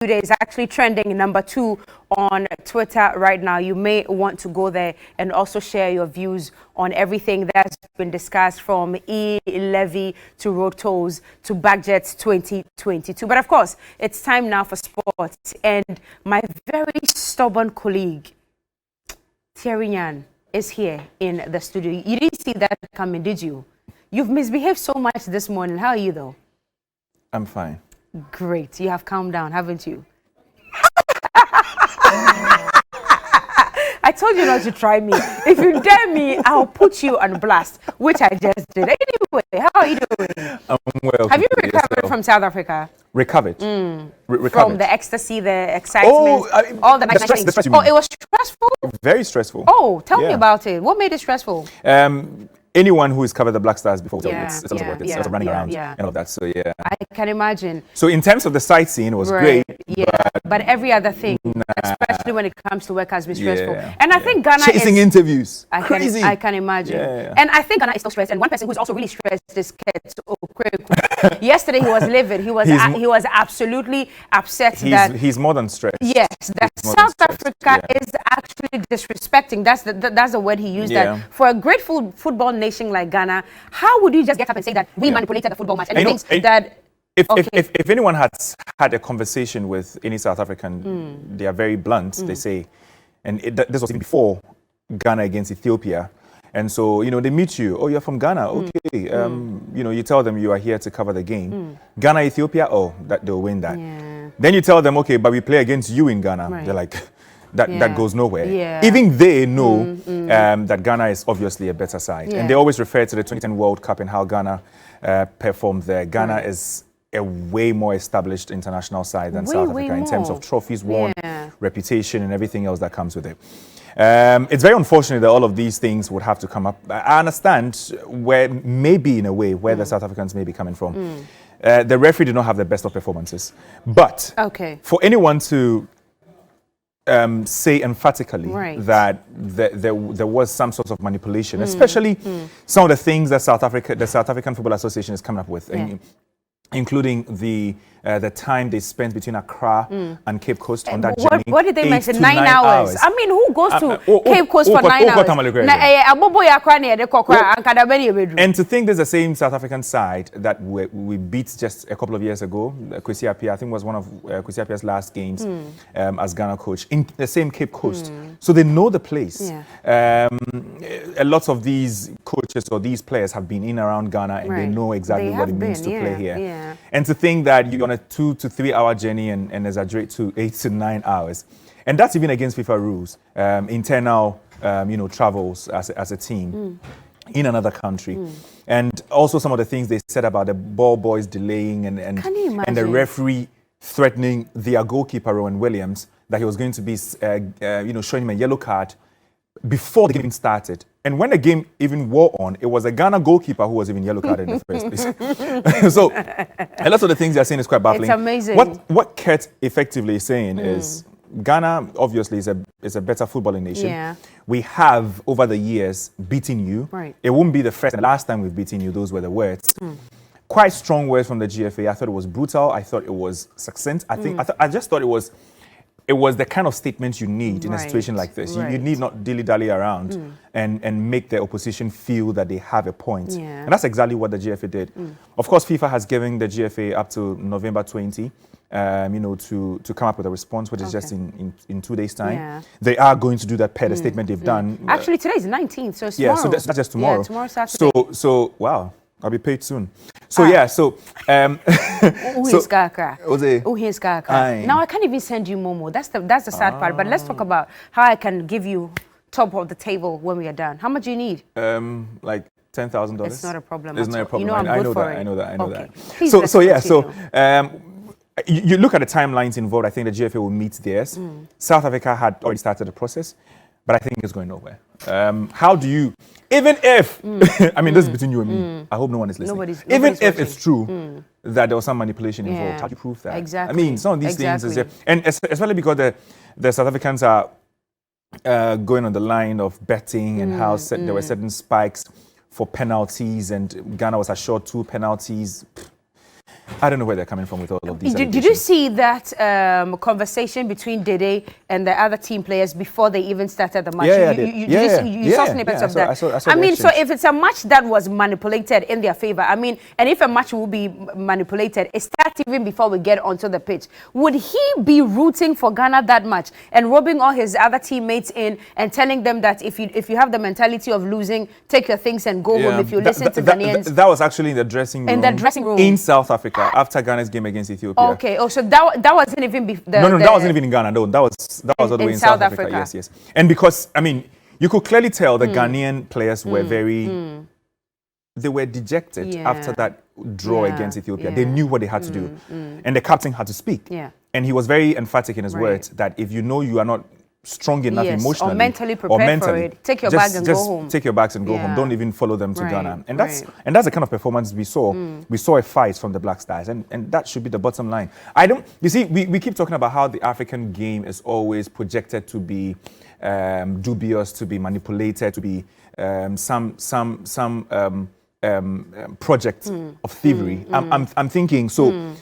TV3Newday is actually trending number 2 on Twitter right now. You may want to go there and also share your views on everything that's been discussed, from e-levy to road tolls to budget 2022. But of course, it's time now for sports. And my very stubborn colleague, TV3Nyan, is here in the studio. You didn't see that coming, did you? You've misbehaved so much this morning. How are you, though? I'm fine. Great. You have calmed down, haven't you? I told you not to try me. If you dare me, I'll put you on blast, which I just did. Anyway, how are you doing? I'm well. Have you recovered from South Africa? Recovered? Recovered. From the ecstasy, the excitement, all the nice things. Oh, it was stressful? Very stressful. Oh, tell me about it. What made it stressful? Anyone who has covered the Black Stars before, it's a lot of work. It's running around and all of that. So yeah, I can imagine. So in terms of the sightseeing, it was great. Yeah, but every other thing, especially when it comes to work, has been stressful. And I think Ghana chasing interviews. Crazy. I can imagine. And I think Ghana is still stressed. And one person who's also really stressed is Ket Okweku. Yesterday he was livid. He was absolutely upset that he's more than stressed. Yes, that South Africa is actually disrespecting. That's the word he used. That for a great football nation like Ghana, how would you just get up and say that we manipulated the football match? And if anyone has had a conversation with any South African, they are very blunt. They say, and this was even before Ghana against Ethiopia. And so, they meet you. Oh, you're from Ghana. Okay. You tell them you are here to cover the game. Ghana, Ethiopia, they'll win that. Then you tell them, okay, but we play against you in Ghana. They're like, that goes nowhere. Even they know that Ghana is obviously a better side. And they always refer to the 2010 World Cup and how Ghana performed there. Ghana is a way more established international side than South Africa in terms of trophies won, reputation, and everything else that comes with it. It's very unfortunate that all of these things would have to come up. I understand where, maybe in a way, where the South Africans may be coming from. The referee did not have the best of performances. But for anyone to say emphatically that there was some sort of manipulation, especially some of the things that the South African Football Association is coming up with, including the time they spent between Accra and Cape Coast on that journey. What did they mention? 9 hours. I mean, who goes to Cape Coast for 9 hours? And to think there's the same South African side that we beat just a couple of years ago, Kwesi Appiah, I think was one of Kwesi Appiah's last games as Ghana coach, in the same Cape Coast. So they know the place. A lot of these coaches or these players have been in around Ghana and they know exactly what it means to play here. And to think that you're on a 2 to 3 hour journey and exaggerate to 8 to 9 hours. And that's even against FIFA rules, internal, travels as a team in another country. And also some of the things they said about the ball boys delaying and the referee threatening their goalkeeper, Rowan Williams, that he was going to be, showing him a yellow card before the game even started. And when the game even wore on, it was a Ghana goalkeeper who was even yellow carded in the first place. So a lot of the things they're saying is quite baffling. It's amazing. What Ket effectively is saying is Ghana obviously is a better footballing nation. We have over the years beaten you. It won't be the first and last time we've beaten you. Those were the words. Quite strong words from the GFA. I thought it was brutal. I thought it was succinct. I just thought it was the kind of statement you need in a situation like this. You need not dilly-dally around and make the opposition feel that they have a point. And that's exactly what the GFA did. Of course, FIFA has given the GFA up to November 20, to come up with a response, which is just in 2 days' time. They are going to do that per the statement they've done. Actually, today is the 19th, so it's tomorrow. So that's just tomorrow. Tomorrow, Saturday. So wow. I'll be paid soon. So now I can't even send you Momo. That's the sad part. But let's talk about how I can give you top of the table when we are done. How much do you need? Like $10,000. It's not a problem. It's not a problem. I'm good I know that. Please, you look at the timelines involved. I think the GFA will meet theirs. South Africa had already started the process, but I think it's going nowhere. How do you, even if, I mean, this is between you and me. I hope no one is listening. Nobody's even if watching. It's true that there was some manipulation involved, how do you prove that? Exactly. I mean, some of these things, and especially because the South Africans are going on the line of betting and how there were certain spikes for penalties, and Ghana was assured 2 penalties. I don't know where they're coming from with all of these. Did you see that conversation between Dede and the other team players before they even started the match? You saw snippets of that. I mean, so if it's a match that was manipulated in their favor, I mean, and if a match will be manipulated, it starts even before we get onto the pitch. Would he be rooting for Ghana that much and robbing all his other teammates in and telling them that if you have the mentality of losing, take your things and go home if you listen to Ghanaians? That was actually in the dressing room. In the dressing room. In South Africa. After Ghana's game against Ethiopia. Okay. Oh, so that wasn't even no, that wasn't even in Ghana. No, that was all the way in South Africa. Yes. And because I mean, you could clearly tell the Ghanaian players were they were dejected after that draw against Ethiopia. They knew what they had to do, and the captain had to speak. Yeah. And he was very emphatic in his words that if you know you are not strong enough emotionally or mentally prepared for it, take your bags and go home. Take your bags and go home. Don't even follow them to Ghana. And that's the kind of performance we saw. We saw a fight from the Black Stars, and that should be the bottom line. You see, we keep talking about how the African game is always projected to be dubious, to be manipulated, to be some project of thievery. I'm thinking, so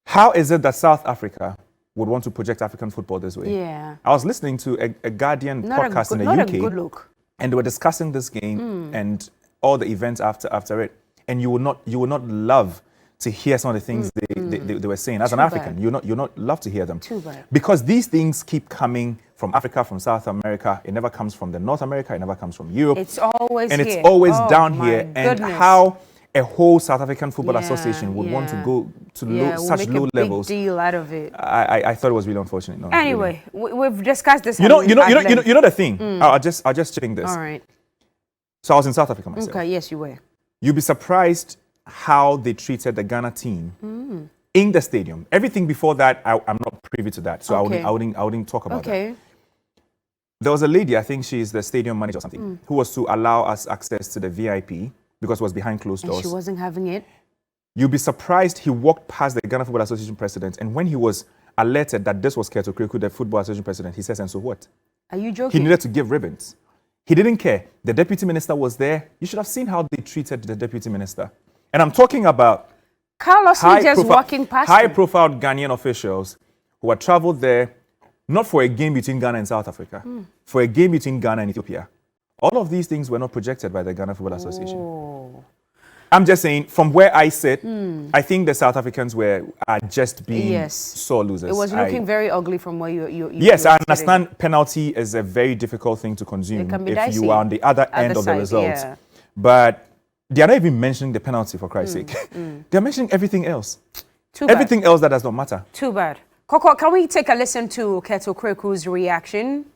how is it that South Africa would want to project African football this way? Yeah. I was listening to a Guardian podcast in the UK. Not a good look. And they were discussing this game and all the events after it. And you would not love to hear some of the things they were saying. As an African, you'll not love to hear them. Too bad. Because these things keep coming from Africa, from South America. It never comes from the North America. It never comes from Europe. It's always here. And it's always down here. And how a whole South African Football Association would want to go to such low levels. Big deal out of it. I thought it was really unfortunate. No, anyway, really. We've discussed this. You know the thing. I'll just check this. All right. So I was in South Africa myself. Okay. Yes, you were. You'd be surprised how they treated the Ghana team in the stadium. Everything before that, I'm not privy to that, so I wouldn't talk about that. There was a lady, I think she's the stadium manager or something, who was to allow us access to the VIP. Because it was behind closed doors. And she wasn't having it? You'd be surprised he walked past the Ghana Football Association president, and when he was alerted that this was Keto Kreku, the Football Association president, he says, and so what? Are you joking? He needed to give ribbons. He didn't care. The deputy minister was there. You should have seen how they treated the deputy minister. And I'm talking about Carlos just walking past high-profile Ghanaian officials who had traveled there, not for a game between Ghana and South Africa, for a game between Ghana and Ethiopia. All of these things were not projected by the Ghana Football Association. Oh. I'm just saying, from where I sit, I think the South Africans are just being sore losers. It was looking very ugly from where you Yes, I understand sitting. Penalty is a very difficult thing to consume if you are on the other end of the results. Yeah. But they are not even mentioning the penalty, for Christ's sake. They're mentioning everything else. Everything else that does not matter. Too bad. Koko, can we take a listen to Keto Kreku's reaction?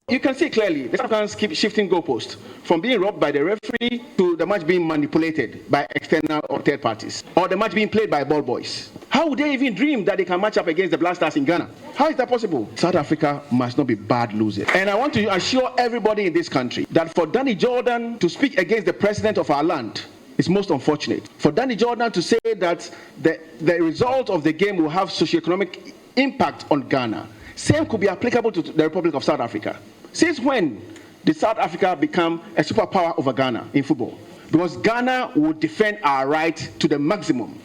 You can see clearly the South Africans keep shifting goalposts from being robbed by the referee to the match being manipulated by external or third parties, or the match being played by ball boys. How would they even dream that they can match up against the Black Stars in Ghana? How is that possible? South Africa must not be bad losers. And I want to assure everybody in this country that for Danny Jordan to speak against the president of our land is most unfortunate. For Danny Jordan to say that the result of the game will have socioeconomic impact on Ghana, same could be applicable to the Republic of South Africa. Since when did South Africa become a superpower over Ghana in football? Because Ghana will defend our right to the maximum.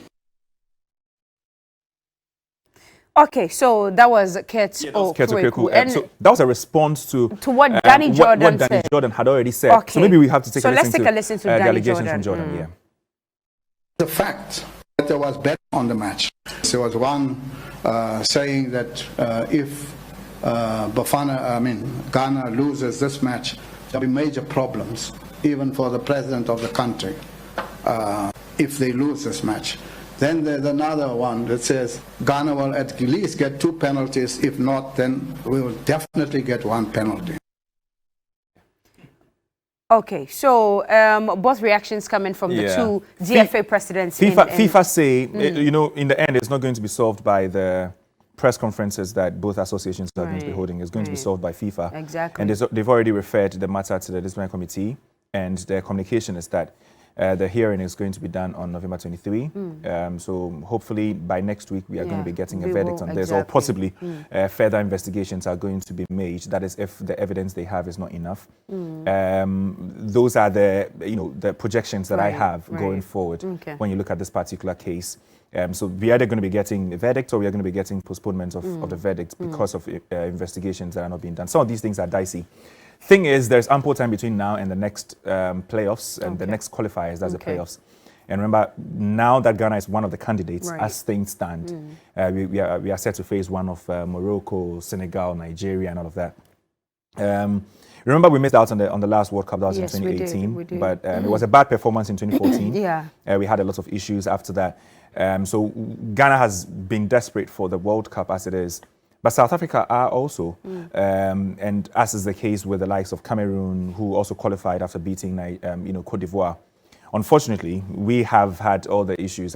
Okay, so that was Keto Kreku. And so that was a response to what Danny Jordan said. What Danny Jordan had already said. Okay. So maybe we have to take a listen to the allegations from Jordan. Yeah. The fact that there was bet on the match. There was one saying that if Ghana loses this match, there'll be major problems, even for the president of the country, if they lose this match. Then there's another one that says Ghana will at least get 2 penalties. If not, then we will definitely get 1 penalty. Okay, so both reactions coming from the two GFA presidents. FIFA say, in the end, it's not going to be solved by the press conferences that both associations are going to be holding. It's going to be solved by FIFA. Exactly. And they've already referred the matter to the disciplinary committee, and their communication is that The hearing is going to be done on November 23. So hopefully by next week we are going to be getting a verdict on this, or possibly further investigations are going to be made. That is, if the evidence they have is not enough. Those are the projections that I have going forward when you look at this particular case. So we are either going to be getting a verdict, or we are going to be getting postponement of the verdict because of investigations that are not being done. Some of these things are dicey. Thing is, there's ample time between now and the next playoffs and the next qualifiers, that's the playoffs. And remember, now that Ghana is one of the candidates, as things stand, we are set to face one of Morocco, Senegal, Nigeria, and all of that. Remember, we missed out on the last World Cup, that was in 2018, we did. But it was a bad performance in 2014. We had a lot of issues after that. So Ghana has been desperate for the World Cup as it is. But South Africa are also, and as is the case with the likes of Cameroon, who also qualified after beating Cote d'Ivoire. Unfortunately, we have had all the issues